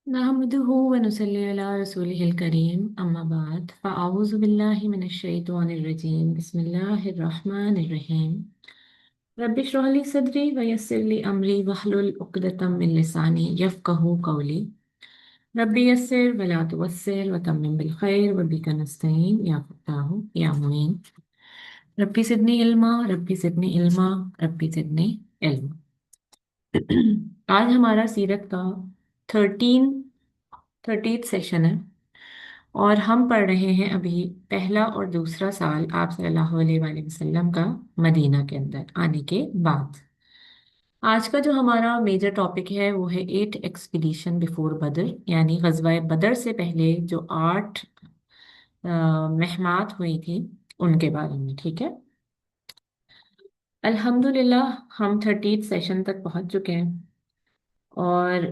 नहमदुहु व नुसल्ली अला रसूलिहिल करीम अम्मा बाद फ़अऊज़ु बिल्लाहि मिनश शैतानिर रजीम बिस्मिल्लाहिर रहमानिर रहीम रब्बि इश्रह ली सदरी व यस्सिर ली अमरी वहलुल उक़दतम मिन लिसानी यफ़क़हू क़ौली रब्बि यस्सिर व ला तुअस्सिर व तम्मिम बिल खैर व बिका नस्तईन या फ़त्ताहु या मुईन रब्बी ज़िदनी इल्मा रब्बी ज़िदनी इल्मा रब्बी ज़िदनी इल्मा। आज हमारा सीरत का 13th सेशन है और हम पढ़ रहे हैं अभी पहला और दूसरा साल आप सल्लल्लाहु अलैहि वसल्लम का मदीना के अंदर आने के बाद। आज का जो हमारा मेजर टॉपिक है वो है 8 एक्सपीडिशन बिफोर बदर, यानी गजवा बदर से पहले जो 8 महमात हुई थी उनके बारे में। ठीक है, अल्हम्दुलिल्लाह हम 30th सेशन तक पहुंच चुके हैं और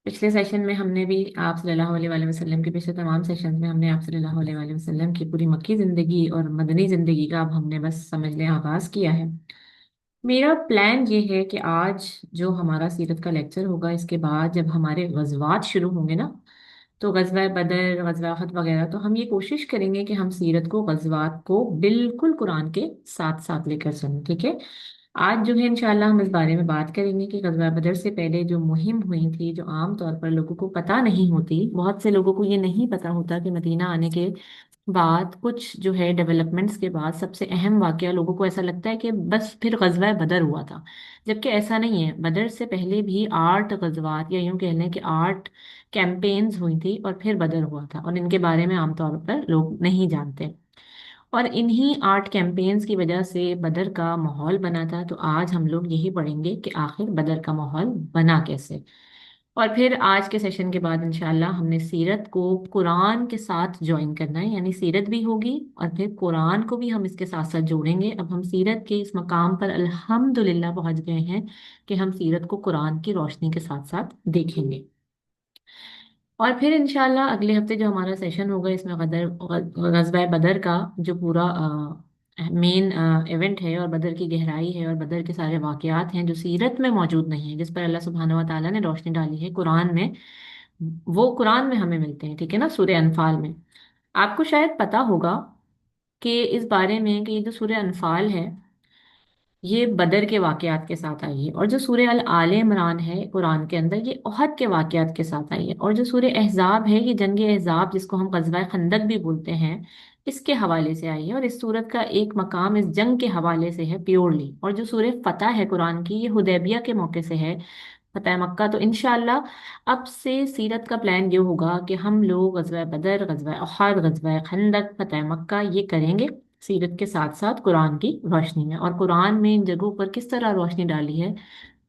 पिछले सेशन में हमने भी आप सल्लल्लाहु अलैहि वसल्लम के पिछले तमाम सेशन में हमने आप सल्लल्लाहु अलैहि वसल्लम की पूरी मक्की ज़िंदगी और मदनी ज़िंदगी का अब हमने बस समझ लें आगाज़ किया है। मेरा प्लान ये है कि आज जो हमारा सीरत का लेक्चर होगा, इसके बाद जब हमारे गज़वात शुरू होंगे ना, तो गज़वा बदर, गज़वा अहद वगैरह, तो हम ये कोशिश करेंगे कि हम सीरत को, गज़वात को बिल्कुल कुरान के साथ साथ लेकर चलें। ठीक है, आज जो है इंशाल्लाह हम इस बारे में बात करेंगे कि गज़वा बदर से पहले जो मुहिम हुई थी, जो आम तौर पर लोगों को पता नहीं होती, बहुत से लोगों को ये नहीं पता होता कि मदीना आने के बाद कुछ जो है डेवलपमेंट्स के बाद सबसे अहम वाकया, लोगों को ऐसा लगता है कि बस फिर गज़वा बदर हुआ था, जबकि ऐसा नहीं है। बदर से पहले भी 8 गज़वात, या यूं कह लें कि 8 कैंपेन्स हुई थी और फिर बदर हुआ था, और इनके बारे में आमतौर पर लोग नहीं जानते। और इन्हीं 8 कैंपेन्स की वजह से बदर का माहौल बना था। तो आज हम लोग यही पढ़ेंगे कि आखिर बदर का माहौल बना कैसे। और फिर आज के सेशन के बाद इंशाल्लाह हमने सीरत को कुरान के साथ ज्वाइन करना है, यानी सीरत भी होगी और फिर कुरान को भी हम इसके साथ साथ जोड़ेंगे। अब हम सीरत के इस मकाम पर अल्हम्दुलिल्लाह पहुंच गए हैं कि हम सीरत को कुरान की रोशनी के साथ साथ देखेंगे। और फिर इंशाल्लाह अगले हफ्ते जो हमारा सेशन होगा, इसमें गज़वा बदर का जो पूरा मेन इवेंट है और बदर की गहराई है और बदर के सारे वाकयात हैं जो सीरत में मौजूद नहीं है, जिस पर अल्लाह सुब्हानहू व तआला ने रोशनी डाली है कुरान में, वो कुरान में हमें मिलते हैं। ठीक है ना, सूरह अनफाल में। आपको शायद पता होगा कि इस बारे में कि ये जो सूरह अनफाल है, ये बदर के वाकयात के साथ आई है, और जो सूरह अल आले इमरान है कुरान के अंदर, ये ओहद के वाकयात के साथ आई है, और जो सूरह अहजाब है, ये जंग अहजाब जिसको हम गज़वा खंदक भी बोलते हैं, इसके हवाले से आई है। और इस सूरत का एक मकाम इस जंग के हवाले से है प्योरली। और जो सूरह फतह है कुरान की, ये हुदैबिया के मौके से है, फतह मक्का। तो इंशाल्लाह अब से सीरत का प्लान ये होगा कि हम लोग गज़वा बदर, गज़वा अहद, गज़वा खंदक, फतह मक्का ये करेंगे सीरत के साथ साथ कुरान की रोशनी में। और कुरान में इन जगहों पर किस तरह रोशनी डाली है,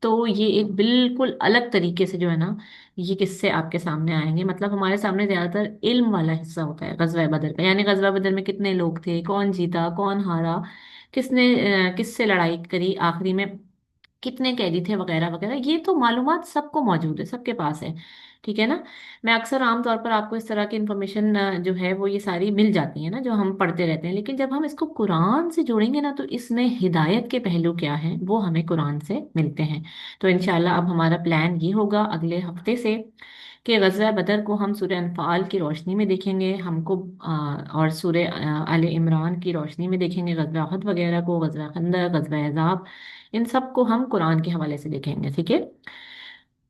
तो ये एक बिल्कुल अलग तरीके से जो है ना, ये किस्से आपके सामने आएंगे। मतलब हमारे सामने ज्यादातर इल्म वाला हिस्सा होता है गजवा बदर का, यानी गजवा बदर में कितने लोग थे, कौन जीता, कौन हारा, किसने किससे लड़ाई करी, आखिरी में कितने कैदी थे, वगैरह वगैरह, ये तो मालूमात सबको मौजूद है, सबके पास है। ठीक है ना। मैं अक्सर आमतौर पर आपको इस तरह की इंफॉर्मेशन जो है वो ये सारी मिल जाती है ना, जो हम पढ़ते रहते हैं, लेकिन जब हम इसको कुरान से जोड़ेंगे ना, तो इसमें हिदायत के पहलू क्या हैं वो हमें कुरान से मिलते हैं। तो इंशाल्लाह अब हमारा प्लान ये होगा अगले हफ्ते से कि गज़वा बदर को हम सूरह अनफाल की रोशनी में देखेंगे, हमको और सूरह आले इमरान की रोशनी में देखेंगे गज़वा अहद वगैरह को, गज़वा खंदक, गज़वा अहज़ाब, इन सब को हम कुरान के हवाले से देखेंगे। ठीक है,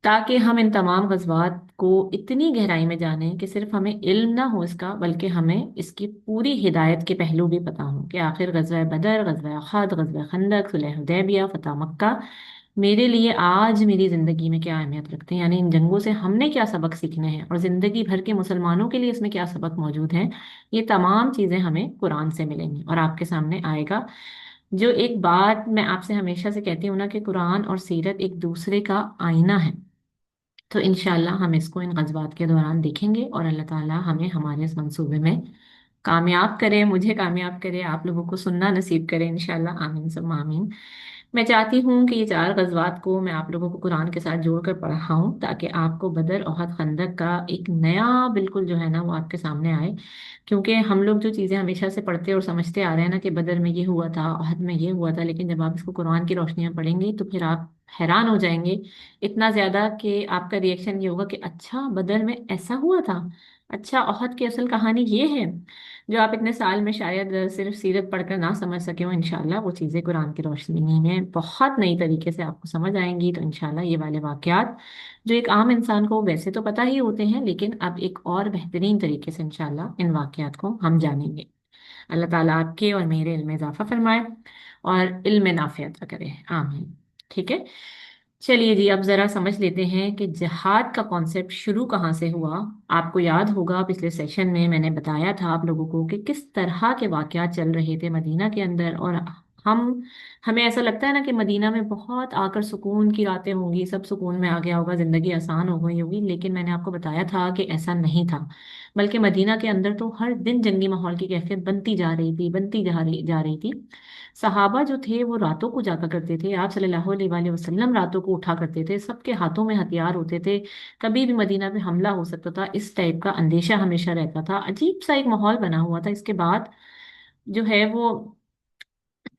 ताकि हम इन तमाम गज़वात को इतनी गहराई में जानें कि सिर्फ हमें इल्म ना हो इसका, बल्कि हमें इसकी पूरी हिदायत के पहलू भी पता हों कि आखिर गज़वा बदर, गज़वा अहद, गज़वा खंदक, सुलह हुदैबिया, फतह मक्का मेरे लिए आज मेरी ज़िंदगी में क्या अहमियत रखते हैं, यानी इन जंगों से हमने क्या सबक सीखने हैं, और ज़िंदगी भर के मुसलमानों के लिए इसमें क्या सबक मौजूद हैं। ये तमाम चीज़ें हमें कुरान से मिलेंगी और आपके सामने आएगा। जो एक बात मैं आपसे हमेशा से कहती हूँ ना, कि कुरान और सीरत एक दूसरे का आईना है। तो इंशाल्लाह हम इसको इन गज़वात के दौरान देखेंगे और अल्लाह ताला हमें हमारे इस मंसूबे में कामयाब करे, मुझे कामयाब करे, आप लोगों को सुनना नसीब करे इंशाल्लाह, आमीन सुम्मा आमीन। मैं चाहती हूँ कि ये चार गज़वात को मैं आप लोगों को कुरान के साथ जोड़कर पढ़ाऊँ, ताकि आपको बदर, ओहद, खंदक का एक नया बिल्कुल जो है ना वो आपके सामने आए। क्योंकि हम लोग जो चीज़ें हमेशा से पढ़ते और समझते आ रहे हैं ना कि बदर में ये हुआ था, ओहद में ये हुआ था, लेकिन जब आप इसको कुरान की रोशनी में पढ़ेंगे तो फिर आप हैरान हो जाएंगे। इतना ज़्यादा कि आपका रिएक्शन ये होगा कि अच्छा बदर में ऐसा हुआ था, अच्छा ओहद की असल कहानी ये है। जो आप इतने साल में शायद सिर्फ सीरत पढ़कर ना समझ सके हो, इंशाल्लाह वो चीज़ें कुरान की रोशनी में बहुत नई तरीके से आपको समझ आएंगी। तो इंशाल्लाह ये वाले वाकयात जो एक आम इंसान को वैसे तो पता ही होते हैं, लेकिन अब एक और बेहतरीन तरीके से इंशाल्लाह इन वाकयात को हम जानेंगे। अल्लाह ताला आपके और मेरे इल्म में इजाफा फरमाए और इल्म नाफिया अता करे, आमीन। ठीक है, चलिए जी, अब जरा समझ लेते हैं कि जिहाद का कॉन्सेप्ट शुरू कहाँ से हुआ। आपको याद होगा पिछले सेशन में मैंने बताया था आप लोगों को कि किस तरह के वाकयात चल रहे थे मदीना के अंदर। और हम हमें ऐसा लगता है ना कि मदीना में बहुत आकर सुकून की रातें होंगी, सब सुकून में आ गया होगा, जिंदगी आसान हो गई होगी, लेकिन मैंने आपको बताया था कि ऐसा नहीं था। बल्कि मदीना के अंदर तो हर दिन जंगी माहौल की कैफियत बनती जा रही थी, बनती जा रही थी। सहाबा जो थे वो रातों को जागा करते थे, आप सल्लल्लाहु अलैहि वसल्लम रातों को उठा करते थे, सबके हाथों में हथियार होते थे, कभी भी मदीना पे हमला हो सकता था, इस टाइप का अंदेशा हमेशा रहता था, अजीब सा एक माहौल बना हुआ था। इसके बाद जो है वो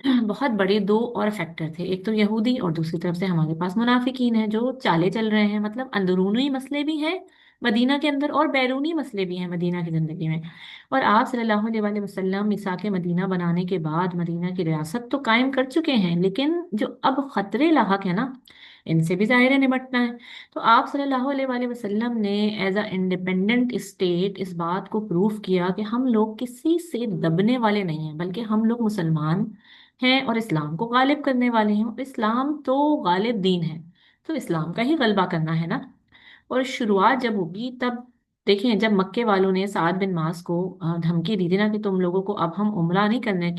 बहुत बड़े दो और फैक्टर थे, एक तो यहूदी और दूसरी तरफ से हमारे पास मुनाफिकीन है जो चाले चल रहे हैं। मतलब अंदरूनी मसले भी हैं मदीना के अंदर और बैरूनी मसले भी हैं मदीना की जिंदगी में। और आप सल्लल्लाहु अलैहि वसल्लम मिसाक मदीना बनाने के बाद मदीना की रियासत तो कायम कर चुके हैं, लेकिन जो अब खतरे लाहक है ना, इनसे भी ज़ाहिर है निपटना है। तो आप सल्लल्लाहु अलैहि वसल्लम ने एज अ इंडिपेंडेंट स्टेट इस बात को प्रूव किया कि हम लोग किसी से दबने वाले नहीं हैं, बल्कि हम लोग मुसलमान हैं और इस्लाम को गालिब करने वाले हैं। और इस्लाम तो गालिब दीन है, तो इस्लाम का ही गलबा करना है ना। और शुरुआत जब होगी तब देखें, जब मक्के वालों ने साद बिन मास को धमकी दी थी ना कि तुम लोगों को अब हम उम्रा नहीं करने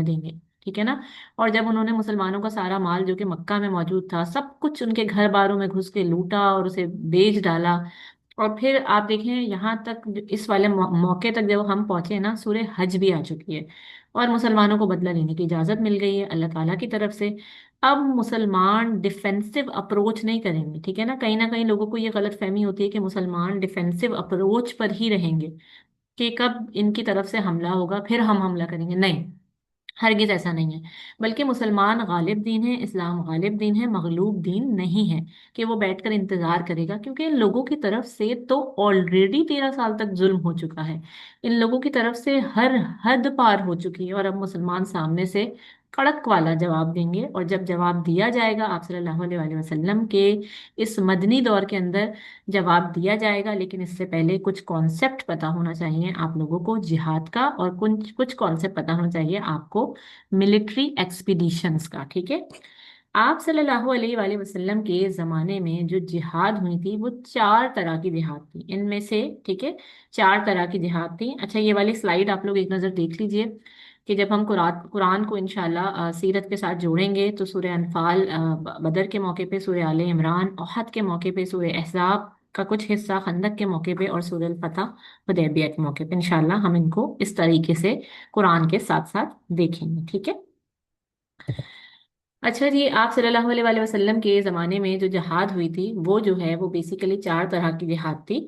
देंगे, ठीक है ना। और जब उन्होंने मुसलमानों का सारा माल जो कि मक्का में मौजूद था सब कुछ उनके घर बारों में घुस के लूटा और उसे बेच डाला। और फिर आप देखें यहाँ तक इस वाले मौके तक जब हम पहुंचे ना, सूरह हज भी आ चुकी है और मुसलमानों को बदला लेने की इजाजत मिल गई है अल्लाह ताला की तरफ से। अब मुसलमान डिफेंसिव अप्रोच नहीं करेंगे, ठीक है ना कहीं लोगों को ये गलत फहमी होती है कि मुसलमान डिफेंसिव अप्रोच पर ही रहेंगे, कि कब इनकी तरफ से हमला होगा फिर हम हमला करेंगे, नहीं, हरगिज ऐसा नहीं है। बल्कि मुसलमान गालिब दीन है, इस्लाम गालिब दीन है, मगलूब दीन नहीं है कि वो बैठकर इंतजार करेगा। क्योंकि इन लोगों की तरफ से तो ऑलरेडी 13 साल तक जुल्म हो चुका है, इन लोगों की तरफ से हर हद पार हो चुकी है। और अब मुसलमान सामने से कड़क वाला जवाब देंगे। और जब जवाब दिया जाएगा आप सल्लल्लाहु अलैहि वसल्लम के इस मदनी दौर के अंदर जवाब दिया जाएगा, लेकिन इससे पहले कुछ कॉन्सेप्ट पता होना चाहिए आप लोगों को जिहाद का, और कुछ कुछ कॉन्सेप्ट पता होना चाहिए आपको मिलिट्री एक्सपीडिशंस का, ठीक है। आप सल्लल्लाहु अलैहि वसल्लम के ज़माने में जो जिहाद हुई थी वो चार तरह की जिहाद थी इनमें से, ठीक है, चार तरह की जिहाद थी। अच्छा, ये वाली स्लाइड आप लोग एक नज़र देख लीजिए कि जब हम कुरान कुरान को इंशाल्लाह सीरत के साथ जोड़ेंगे तो सूरह अनफाल बदर के मौके पे, सूरह आले इमरान ओहद के मौके पे, सूरह अहज़ाब का कुछ हिस्सा खंदक के मौके पे, और सूरह फतह हुदैबिया के मौके पे इंशाल्लाह हम इनको इस तरीके से कुरान के साथ साथ देखेंगे, ठीक है। अच्छा जी, आप सल्लल्लाहु अलैहि वसल्लम के ज़माने में जो जिहाद हुई थी वो जो है वो बेसिकली चार तरह की जिहाद थी।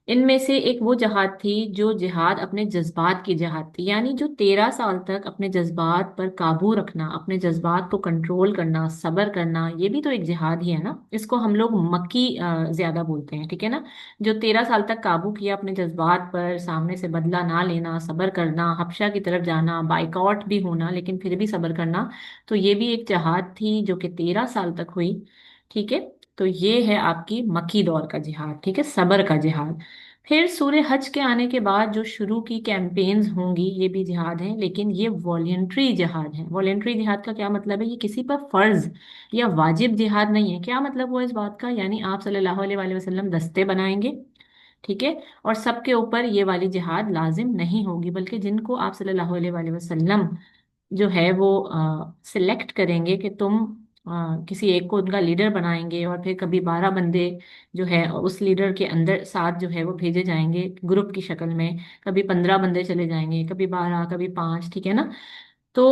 इनमें से एक वो जिहाद थी जो जिहाद अपने जज्बात की जिहाद थी, यानी जो 13 साल तक अपने जज्बात पर काबू रखना, अपने जज्बात को कंट्रोल करना, सब्र करना, ये भी तो एक जिहाद ही है ना। इसको हम लोग मक्की ज्यादा बोलते हैं, ठीक है ना। जो 13 साल तक काबू किया अपने जज्बात पर, सामने से बदला ना लेना, सब्र करना, हबशा की तरफ जाना, बाइकआउट भी होना लेकिन फिर भी सब्र करना, तो ये भी एक जिहाद थी जो कि 13 साल तक हुई, ठीक है। तो ये है आपकी मक्की दौर का जिहाद, ठीक है, सब्र का जिहाद। फिर सूर्य हज के आने के बाद जो शुरू की कैंपेन्स होंगी ये भी जिहाद हैं, लेकिन ये वॉलेंट्री जिहाद है। वॉलेंट्री जिहाद का क्या मतलब है, ये किसी पर फर्ज या वाजिब जिहाद नहीं है। क्या मतलब हुआ इस बात का, यानी आप सल्लल्लाहु अलैहि वसल्लम दस्ते बनाएंगे, ठीक है, और सबके ऊपर ये वाली जिहाद लाजिम नहीं होगी, बल्कि जिनको आप सल्लल्लाहु अलैहि वसल्लम जो है वो सिलेक्ट करेंगे कि तुम किसी एक को उनका लीडर बनाएंगे, और फिर कभी 12 बंदे जो है उस लीडर के अंदर साथ जो है वो भेजे जाएंगे ग्रुप की शक्ल में, कभी 15 बंदे चले जाएंगे, कभी 12, कभी 5, ठीक है ना। तो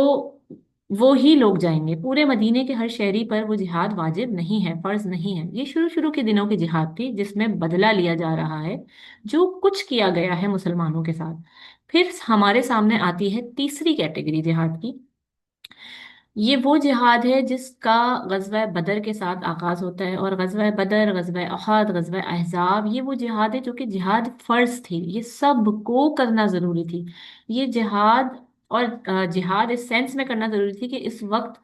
वो ही लोग जाएंगे। पूरे मदीने के हर शहरी पर वो जिहाद वाजिब नहीं है, फर्ज नहीं है। ये शुरू शुरू के दिनों की जिहाद थी जिसमें बदला लिया जा रहा है जो कुछ किया गया है मुसलमानों के साथ। फिर हमारे सामने आती है तीसरी कैटेगरी जिहाद की। ये वो जिहाद है जिसका गजवा बदर के साथ आगाज होता है। और गजवा बदर, गजवा अहद, गजवा अहजाब, ये वो जिहाद है जो कि जिहाद फर्ज थी, ये सब को करना जरूरी थी। ये जिहाद और जिहाद इस सेंस में करना जरूरी थी कि इस वक्त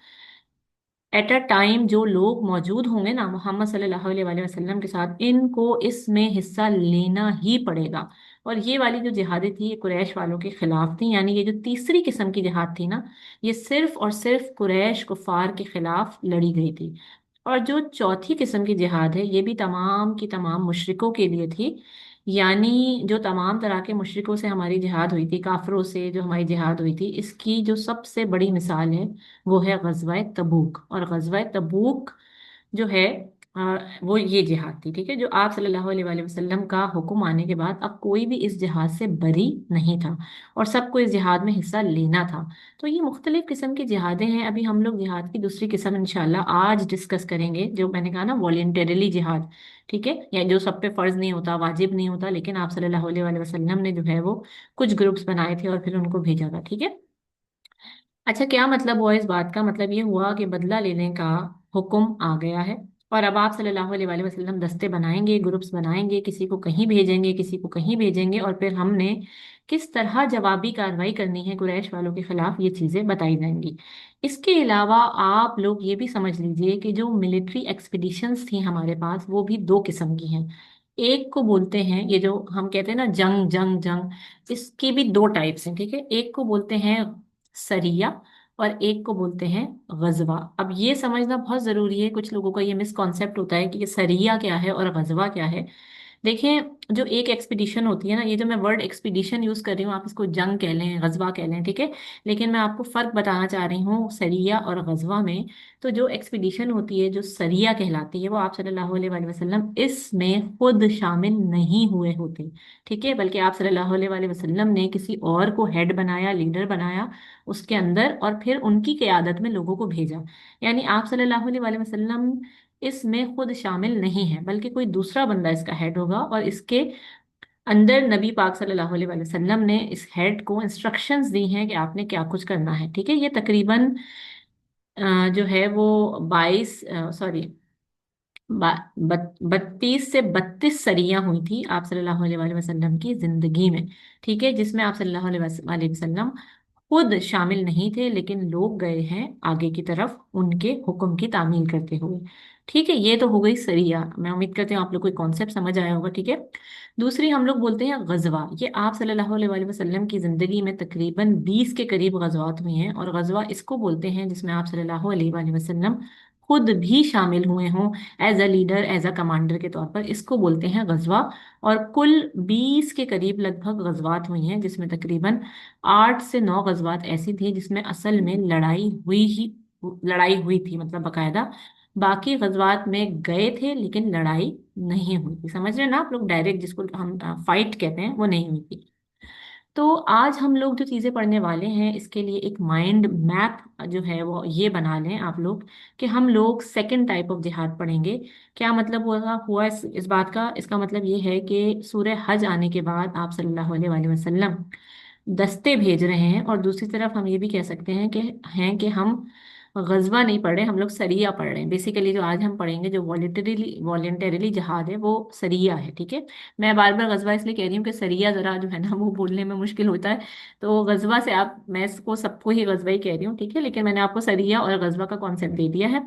एट अ टाइम जो लोग मौजूद होंगे ना मोहम्मद सल्लल्लाहु अलैहि वसल्लम के साथ, इनको इसमें हिस्सा लेना ही पड़ेगा। और ये वाली जो जिहादें थी ये कुरैश वालों के खिलाफ थी। यानी ये जो तीसरी किस्म की जिहाद थी ना, ये सिर्फ और सिर्फ कुरैश कुफार के खिलाफ लड़ी गई थी। और जो चौथी किस्म की जिहाद है ये भी तमाम की तमाम मुशरिकों के लिए थी। यानी जो तमाम तरह के मुशरिकों से हमारी जिहाद हुई थी, काफिरों से जो हमारी जिहाद हुई थी, इसकी जो सबसे बड़ी मिसाल है वो है गजवा तबूक। और गजवा तबूक जो है वो ये जिहाद थी, ठीक है, जो आप सल्लल्लाहु अलैहि वसल्लम का हुक्म आने के बाद अब कोई भी इस जिहाद से बरी नहीं था और सबको इस जिहाद में हिस्सा लेना था। तो ये मुख्तलिफ किस्म की जिहादें हैं। अभी हम लोग जिहाद की दूसरी किस्म इंशाल्लाह आज डिस्कस करेंगे, जो मैंने कहा ना वॉलेंटरली जिहाद, ठीक है, या जो सब पे फर्ज नहीं होता, वाजिब नहीं होता, लेकिन आप सल्लल्लाहु अलैहि वसल्लम ने जो है वो कुछ ग्रुप्स बनाए थे और फिर उनको भेजा था, ठीक है। अच्छा, क्या मतलब हुआ इस बात का? मतलब ये हुआ कि बदला लेने का हुक्म आ गया है और अब आप सल्लल्लाहु अलैहि वसल्लम दस्ते बनाएंगे, ग्रुप्स बनाएंगे, किसी को कहीं भेजेंगे, किसी को कहीं भेजेंगे, और फिर हमने किस तरह जवाबी कार्रवाई करनी है कुरैश वालों के खिलाफ, ये चीजें बताई जाएंगी। इसके अलावा आप लोग ये भी समझ लीजिए कि जो मिलिट्री एक्सपीडिशंस थी हमारे पास वो भी दो किस्म की हैं। एक को बोलते हैं, ये जो हम कहते हैं ना जंग जंग जंग, इसकी भी दो टाइप्स हैं, ठीक है। एक को बोलते हैं सरिया और एक को बोलते हैं गजवा। अब ये समझना बहुत जरूरी है, कुछ लोगों का ये मिसकॉन्सेप्ट होता है कि ये सरिया क्या है और गजवा क्या है। देखें, जो एक एक्सपीडिशन होती है ना, ये जो मैं वर्ड एक्सपीडिशन यूज कर रही हूँ, आप इसको जंग कह लें, गजवा कह लें, ठीक है, लेकिन मैं आपको फर्क बताना चाह रही हूँ सरिया और गजवा में। तो जो एक्सपीडिशन होती है जो सरिया कहलाती है वो आप सल्लल्लाहु अलैहि वसल्लम इसमें खुद शामिल नहीं हुए होते, ठीक है, बल्कि आप सल्लल्लाहु अलैहि वसल्लम ने किसी और को हेड बनाया, लीडर बनाया उसके अंदर, और फिर उनकी क़यादत में लोगों को भेजा। यानी आप सल्लल्लाहु अलैहि वसल्लम इसमें खुद शामिल नहीं है, बल्कि कोई दूसरा बंदा इसका हेड होगा, और इसके अंदर नबी पाक सल्लल्लाहु अलैहि वसल्लम ने इस हेड को इंस्ट्रक्शंस दी हैं कि आपने क्या कुछ करना है, ठीक है। ये तकरीबन जो है वो 22 सॉरी 32 से 32 सरियां हुई थी आप सल्लल्लाहु अलैहि वसल्लम की जिंदगी में, ठीक है, जिसमें आप सल्लल्लाहु अलैहि वसल्लम खुद शामिल नहीं थे, लेकिन लोग गए हैं आगे की तरफ उनके हुक्म की तामील करते हुए, ठीक है। ये तो हो गई सरिया, मैं उम्मीद करती हूँ आप लोग को कॉन्सेप्ट समझ आया होगा, ठीक है। दूसरी हम लोग बोलते हैं गजवा। ये आप सल्लल्लाहु अलैहि वसल्लम की जिंदगी में तकरीबन 20 के करीब गजवात हुई हैं, और गजवा इसको बोलते हैं जिसमें आप सल्लल्लाहु अलैहि वसल्लम खुद भी शामिल हुए हों as a leader, as a commander के तौर पर, इसको बोलते हैं गजवा। और कुल 20 के करीब लगभग गजवात हुई हैं, जिसमें तकरीबन 8 से 9 गजवात ऐसी थी जिसमें असल में लड़ाई हुई थी, मतलब बकायदा। बाकी गजवात में गए थे लेकिन लड़ाई नहीं हुई थी, समझ रहे हैं ना आप लोग, डायरेक्ट जिसको हम फाइट कहते हैं वो नहीं हुई थी। तो आज हम लोग जो चीज़ें पढ़ने वाले हैं इसके लिए एक माइंड मैप जो है वो ये बना लें आप लोग कि हम लोग सेकंड टाइप ऑफ जिहाद पढ़ेंगे। क्या मतलब हुआ इस बात का? इसका मतलब ये है कि सूरह हज आने के बाद आप सल्लल्लाहु अलैहि वसल्लम दस्ते भेज रहे हैं, और दूसरी तरफ हम ये भी कह सकते हैं कि हम गजवा नहीं पढ़ रहे, हम लोग सरिया पढ़ रहे हैं। बेसिकली जो आज हम पढ़ेंगे जो वॉलेंटरीली जिहाद है वो सरिया है, ठीक है। मैं बार बार गजवा इसलिए कह रही हूँ कि सरिया जरा जो है ना वो बोलने में मुश्किल होता है। तो गजवा से आप, मैं इसको सबको ही गजवा ही कह रही हूँ, ठीक है, लेकिन मैंने आपको सरिया और गजवा का कॉन्सेप्ट दे दिया है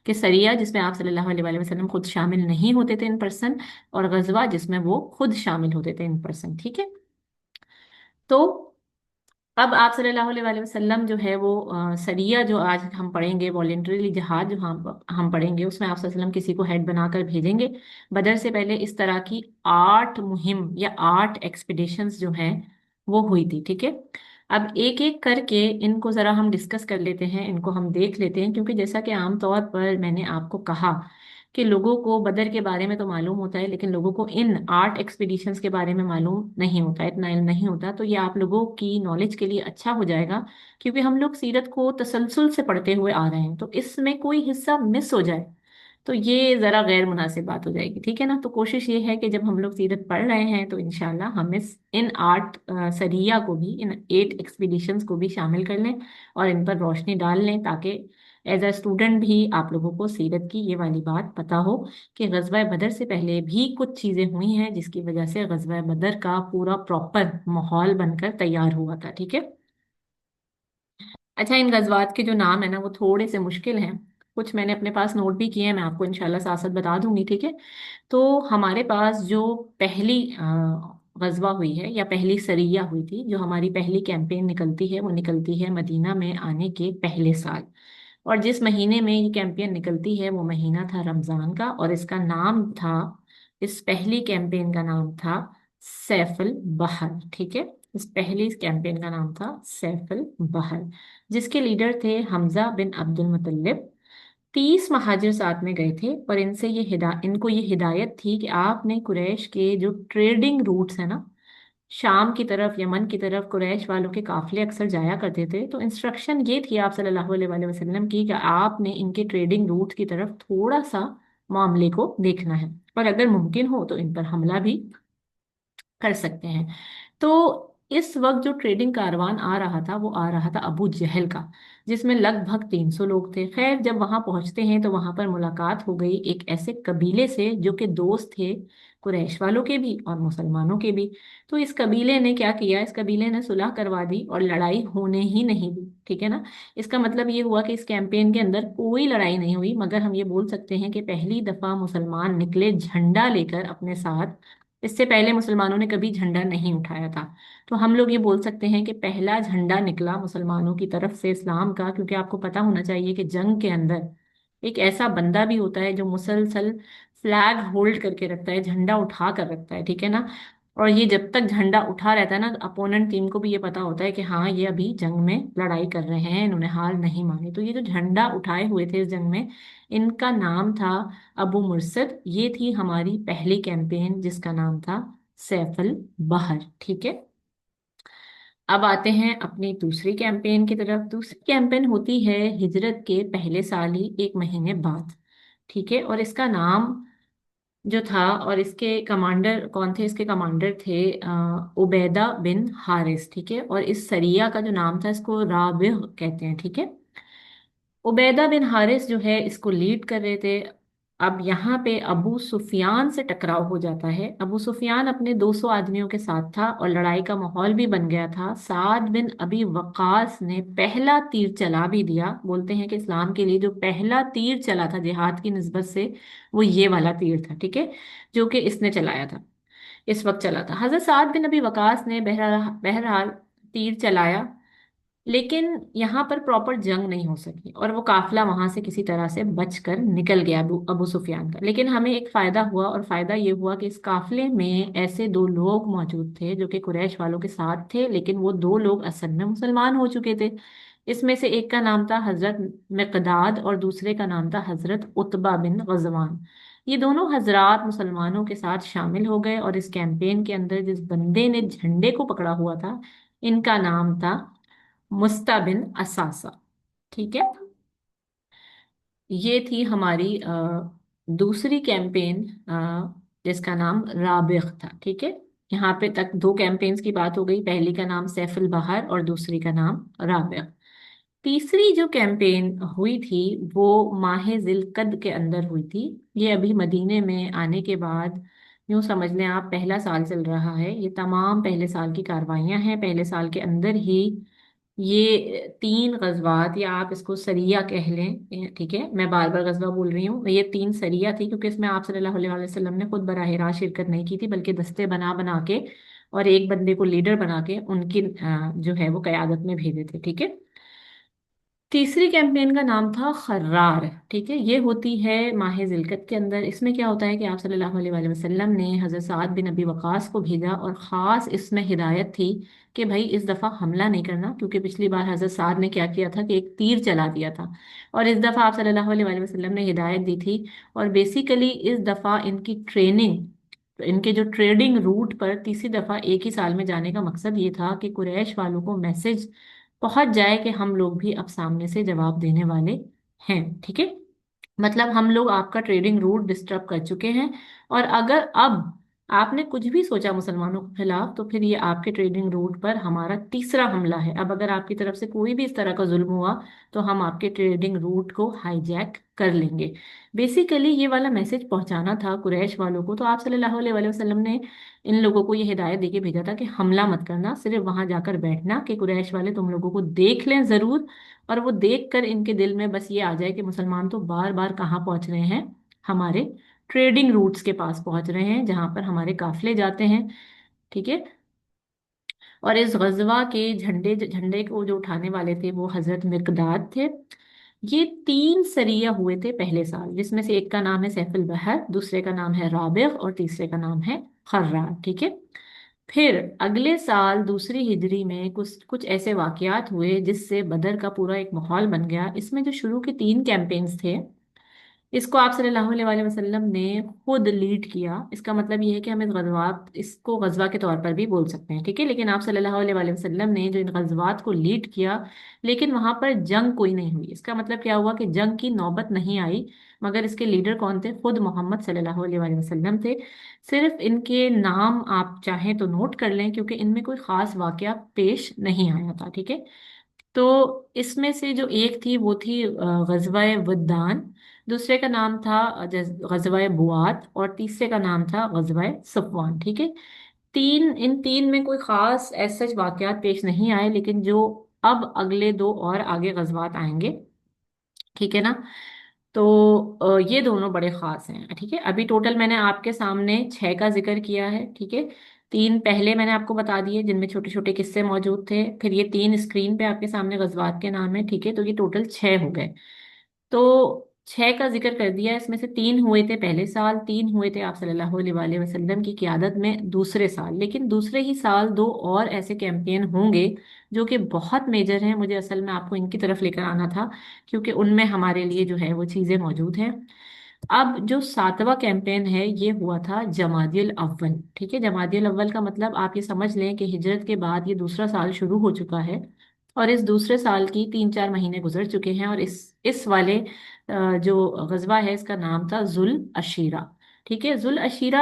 कि सरिया जिसमें आप सल्लल्लाहु अलैहि वसल्लम खुद शामिल नहीं होते थे इन पर्सन, और गजवा जिसमें वो खुद शामिल होते थे इन पर्सन, ठीक है। तो अब आप सल्लल्लाहु अलैहि वसल्लम जो है वो सरिया जो आज हम पढ़ेंगे, वॉलेंटरीली जिहाद जो हम पढ़ेंगे, उसमें आप सल्लल्लाहु अलैहि वसल्लम किसी को हेड बनाकर भेजेंगे। बदर से पहले इस तरह की 8 मुहिम या 8 एक्सपीडिशंस जो हैं वो हुई थी, ठीक है। अब एक एक करके इनको जरा हम डिस्कस कर लेते हैं, इनको हम देख लेते हैं, क्योंकि जैसा कि आमतौर पर मैंने आपको कहा कि लोगों को बदर के बारे में तो मालूम होता है, लेकिन लोगों को इन आर्ट एक्सपीडिशंस के बारे में मालूम नहीं होता, इतना इल्म नहीं होता। तो ये आप लोगों की नॉलेज के लिए अच्छा हो जाएगा, क्योंकि हम लोग सीरत को तसलसल से पढ़ते हुए आ रहे हैं, तो इसमें कोई हिस्सा मिस हो जाए तो ये ज़रा गैर मुनासिब बात हो जाएगी, ठीक है ना। तो कोशिश ये है कि जब हम लोग सीरत पढ़ रहे हैं तो इंशाल्लाह हम इस इन आर्ट सरिया को भी, इन 8 एक्सपीडिशंस को भी शामिल कर लें और इन पर रोशनी डाल लें, ताकि एज अ स्टूडेंट भी आप लोगों को सीरत की ये वाली बात पता हो कि गज़वा बदर से पहले भी कुछ चीज़ें हुई हैं जिसकी वजह से गज़वा बदर का पूरा प्रॉपर माहौल बनकर तैयार हुआ था, ठीक है। अच्छा, इन गजवात के जो नाम है ना वो थोड़े से मुश्किल हैं, कुछ मैंने अपने पास नोट भी किए हैं, मैं आपको इंशाल्लाह साथ साथ बता दूंगी, ठीक है। तो हमारे पास जो पहली गजवा हुई है या पहली सरिया हुई थी, जो हमारी पहली कैंपेन निकलती है, वो निकलती है मदीना में आने के पहले साल। और जिस महीने में ये कैंपेन निकलती है वो महीना था रमजान का, और इसका नाम था, इस पहली कैंपेन का नाम था सैफुल बहर, ठीक है। इस पहली कैंपेन का नाम था सैफुल बहर, जिसके लीडर थे हमजा बिन अब्दुल मुतल्लिब। 30 महाजिर साथ में गए थे, और इनको ये हिदायत थी कि आपने कुरैश के जो ट्रेडिंग रूट्स है ना, शाम की तरफ, यमन की तरफ कुरैश वालों के काफिले अक्सर जाया करते थे, तो इंस्ट्रक्शन ये थी आप सल्लल्लाहु अलैहि वसल्लम की कि आपने इनके ट्रेडिंग रूट की तरफ थोड़ा सा मामले को देखना है, और अगर मुमकिन हो तो इन पर हमला भी कर सकते हैं। तो इस वक्त जो ट्रेडिंग कारवान आ रहा था वो आ रहा था अबू जहल का, जिसमें लगभग 300 लोग थे। खैर, जब वहां पहुंचते हैं तो वहां पर मुलाकात हो गई एक ऐसे कबीले से जो कि दोस्त थे कुरैश वालों के भी और मुसलमानों के भी। तो इस कबीले ने क्या किया, इस कबीले ने सुलह करवा दी और लड़ाई होने ही नहीं दी, ठीक है ना। इसका मतलब ये हुआ कि इस कैंपेन के अंदर कोई लड़ाई नहीं हुई, मगर हम ये बोल सकते हैं कि पहली दफा मुसलमान निकले झंडा लेकर अपने साथ। इससे पहले मुसलमानों ने कभी झंडा नहीं उठाया था। तो हम लोग ये बोल सकते हैं कि पहला झंडा निकला मुसलमानों की तरफ से इस्लाम का, क्योंकि आपको पता होना चाहिए कि जंग के अंदर एक ऐसा बंदा भी होता है जो मुसलसल फ्लैग होल्ड करके रखता है, झंडा उठा कर रखता है, ठीक है ना। और ये जब तक झंडा उठा रहता है ना, तो अपोनेंट टीम को भी ये पता होता है कि हाँ, ये अभी जंग में लड़ाई कर रहे हैं, इन्होंने हार नहीं मानी। तो ये जो झंडा उठाए हुए थे इस जंग में, इनका नाम था अबू मुर्सद। ये थी हमारी पहली कैंपेन जिसका नाम था सैफुल बहर, ठीक है। अब आते हैं अपनी दूसरी कैंपेन की तरफ। दूसरी कैंपेन होती है हिजरत के पहले साल ही, एक महीने बाद, ठीक है। और इसका नाम जो था, और इसके कमांडर कौन थे, इसके कमांडर थे उबैदा बिन हारिस, ठीक है। और इस सरिया का जो नाम था, इसको राबिग कहते हैं, ठीक है। उबैदा बिन हारिस जो है इसको लीड कर रहे थे। अब यहाँ पे अबू सुफियान से टकराव हो जाता है। अबू सुफियान अपने 200 आदमियों के साथ था और लड़ाई का माहौल भी बन गया था। साद बिन अबी वकास ने पहला तीर चला भी दिया। बोलते हैं कि इस्लाम के लिए जो पहला तीर चला था जिहाद की निस्बत से, वो ये वाला तीर था, ठीक है, जो कि इसने चलाया था, इस वक्त चला था। हजरत साद बिन अबी वकास ने बहरहाल बहरहाल तीर चलाया, लेकिन यहाँ पर प्रॉपर जंग नहीं हो सकी, और वो काफिला वहां से किसी तरह से बचकर निकल गया अबू सुफियान का। लेकिन हमें एक फायदा हुआ, और फायदा ये हुआ कि इस काफिले में ऐसे 2 लोग मौजूद थे जो कि कुरैश वालों के साथ थे, लेकिन वो 2 लोग असल में मुसलमान हो चुके थे। इसमें से एक का नाम था हजरत मिकदाद और दूसरे का नाम था हजरत उतबा बिन गजवान। ये दोनों हजरात मुसलमानों के साथ शामिल हो गए, और इस कैंपेन के अंदर जिस बंदे ने झंडे को पकड़ा हुआ था, इनका नाम था मुस्ता बिन असासा, ठीक है। ये थी हमारी दूसरी कैंपेन, जिसका नाम राबिग था, ठीक है। यहाँ पे तक 2 कैंपेन्स की बात हो गई, पहली का नाम सैफुल बहार और दूसरी का नाम राबिग। तीसरी जो कैंपेन हुई थी वो माह जिलकद के अंदर हुई थी। ये अभी मदीने में आने के बाद, यूं समझ लें आप, पहला साल चल रहा है। ये तमाम पहले साल की कार्रवाइयां हैं। पहले साल के अंदर ही ये 3 गजवात, या आप इसको सरिया कह लें, ठीक है, मैं बार बार गजवा बोल रही हूँ, ये 3 सरिया थी, क्योंकि इसमें आप सल्लल्लाहु अलैहि वसल्लम ने खुद बराह रास्त शिरकत नहीं की थी, बल्कि दस्ते बना बना के और एक बंदे को लीडर बना के उनकी जो है वो कयादत में भेजे थे, ठीक है। तीसरी कैंपेन का नाम था खर्रार। ठीक है, ये होती है माह जिलकत के अंदर। इसमें क्या होता है कि आप सल्लल्लाहु अलैहि वसल्लम ने हज़रत साद बिन अबी वक़ास को भेजा, और ख़ास इसमें हिदायत थी कि भाई इस दफ़ा हमला नहीं करना, क्योंकि पिछली बार हज़रत साद ने क्या किया था कि एक तीर चला दिया था। और इस दफ़ा आप सल्लल्लाहु अलैहि वसल्लम ने हिदायत दी थी। और बेसिकली इस दफ़ा इनकी ट्रेनिंग, इनके जो ट्रेडिंग रूट पर तीसरी दफ़ा एक ही साल में जाने का मकसद ये था कि कुरैश वालों को मैसेज पहुंच जाए कि हम लोग भी अब सामने से जवाब देने वाले हैं। ठीक है, मतलब हम लोग आपका ट्रेडिंग रूट डिस्टर्ब कर चुके हैं, और अगर अब आपने कुछ भी सोचा मुसलमानों के खिलाफ, तो फिर ये आपके ट्रेडिंग रूट पर हमारा तीसरा हमला है। अब अगर आपकी तरफ से कोई भी इस तरह का जुल्म हुआ, तो हम आपके ट्रेडिंग रूट को हाईजैक कर लेंगे। बेसिकली ये वाला मैसेज पहुंचाना था कुरैश वालों को। तो आप सल्लल्लाहु अलैहि वसल्लम ने इन लोगों को ये हिदायत देके भेजा था कि हमला मत करना, सिर्फ वहां जाकर बैठना कि कुरैश वाले तुम लोगों को देख लें जरूर, और वो देख कर इनके दिल में बस ये आ जाए कि मुसलमान तो बार बार कहाँ पहुंच रहे हैं, हमारे ट्रेडिंग रूट्स के पास पहुंच रहे हैं, जहां पर हमारे काफिले जाते हैं। ठीक है, और इस गजवा के झंडे झंडे को जो उठाने वाले थे वो हजरत मिकदाद थे। ये तीन सरिया हुए थे पहले साल, जिसमें से एक का नाम है सैफुल बहर, दूसरे का नाम है राबिग, और तीसरे का नाम है खर्रार। ठीक है, फिर अगले साल दूसरी हिजरी में कुछ कुछ ऐसे वाकयात हुए जिससे बदर का पूरा एक माहौल बन गया। इसमें जो शुरू के तीन कैंपेन्स थे, इसको आप सल्लल्लाहु अलैहि वसल्लम ने खुद लीड किया। इसका मतलब ये है कि हम इस गजवात इसको गजवा के तौर पर भी बोल सकते हैं। ठीक है, लेकिन आप सल्लल्लाहु अलैहि वसल्लम ने जो इन गजवात को लीड किया, लेकिन वहां पर जंग कोई नहीं हुई। इसका मतलब क्या हुआ कि जंग की नौबत नहीं आई, मगर इसके लीडर कौन थे? खुद मोहम्मद सल्लल्लाहु अलैहि वसल्लम थे। सिर्फ इनके नाम आप चाहें तो नोट कर लें, क्योंकि इनमें कोई खास वाकया पेश नहीं आया था। ठीक है, तो इसमें से जो एक थी वो थी गजवाए वद्दान, दूसरे का नाम था गजवाए बुआत, और तीसरे का नाम था गजवाए सफवान। ठीक है, इन तीन में कोई खास ऐसे सच वाकयात पेश नहीं आए, लेकिन जो अब अगले दो और आगे गजवात आएंगे, ठीक है ना, तो ये दोनों बड़े खास हैं। ठीक है, अभी टोटल मैंने आपके सामने छह का जिक्र किया है। ठीक है, तीन पहले मैंने आपको बता दिए जिनमें छोटे छोटे किस्से मौजूद थे, फिर ये तीन स्क्रीन पे आपके सामने गजवात के नाम है। ठीक है, तो ये टोटल छह हो गए। तो छह का जिक्र कर दिया, इसमें से तीन हुए थे पहले साल, तीन हुए थे आप सल्लल्लाहु अलैहि वसल्लम की क़ियादत में दूसरे साल। लेकिन दूसरे ही साल दो और ऐसे कैंपेन होंगे जो कि बहुत मेजर हैं। मुझे असल में आपको इनकी तरफ लेकर आना था, क्योंकि उनमें हमारे लिए जो है वो चीज़ें मौजूद हैं। अब जो सातवां कैंपेन है ये हुआ था जमादियल अव्वल। ठीक है, जमादियल अव्वल का मतलब आप ये समझ लें कि हिजरत के बाद ये दूसरा साल शुरू हो चुका है, और इस दूसरे साल की 3-4 महीने गुजर चुके हैं। और इस वाले जो गजवा है इसका नाम था जुल अशीरा। ठीक है, जुल अशीरा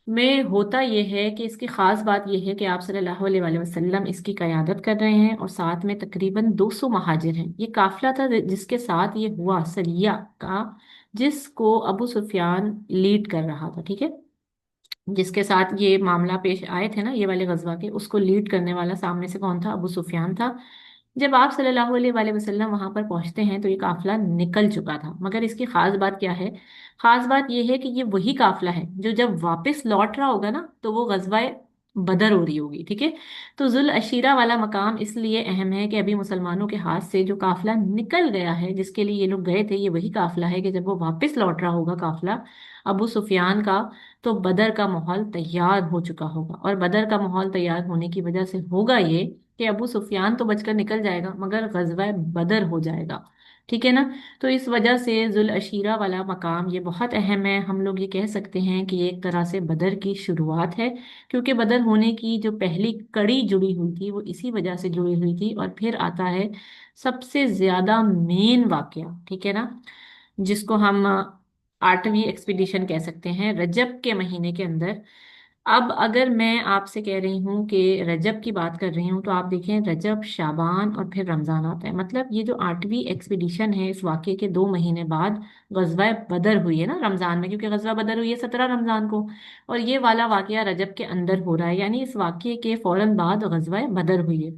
में होता यह है कि इसकी खास बात यह है कि आप सल्लल्लाहु अलैहि वसल्लम इसकी क़यादत कर रहे हैं, और साथ में तकरीबन 200 महाजिर हैं। ये काफिला था जिसके साथ ये हुआ सरिया का, जिसको अबू सुफियान लीड कर रहा था। ठीक है, जिसके साथ ये मामला पेश आए थे ना, ये वाले गजवा के, उसको लीड करने वाला सामने से कौन था? अबू सुफियान था। जब आप सल्लल्लाहु अलैहि वसल्लम वहां पर पहुंचते हैं तो ये काफिला निकल चुका था, मगर इसकी खास बात क्या है? खास बात यह है कि ये वही काफिला है जो जब वापस लौट रहा होगा ना, तो वो गजवाए बदर हो रही होगी। ठीक है, तो जुल अशीरा वाला मकाम इसलिए अहम है कि अभी मुसलमानों के हाथ से जो काफिला निकल गया है, जिसके लिए ये लोग गए थे, ये वही काफिला है कि जब वो वापस लौट रहा होगा काफिला अबू सुफियान का, तो बदर का माहौल तैयार हो चुका होगा। और बदर का माहौल तैयार होने की वजह से होगा ये कि अबू सुफियान तो बचकर निकल जाएगा, मगर गजवा बदर हो जाएगा। ठीक है ना, तो इस वजह से जुल अशीरा वाला मकाम ये बहुत अहम है। हम लोग ये कह सकते हैं कि ये एक तरह से बदर की शुरुआत है, क्योंकि बदर होने की जो पहली कड़ी जुड़ी हुई थी वो इसी वजह से जुड़ी हुई थी। और फिर आता है सबसे ज्यादा मेन वाकया, ठीक है ना, जिसको हम आठवीं एक्सपीडिशन कह सकते हैं, रजब के महीने के अंदर। अब अगर मैं आपसे कह रही हूँ कि रजब की बात कर रही हूँ, तो आप देखें रजब, शाबान और फिर रमजान आता है। मतलब ये जो आठवीं एक्सपीडिशन है, इस वाक़े के 2 महीने बाद गजवा बदर हुई है ना रमजान में, क्योंकि गजवा बदर हुई है 17 रमजान को, और ये वाला वाकया रजब के अंदर हो रहा है, यानी इस वाकये के फौरन बाद गजवा बदर हुई है।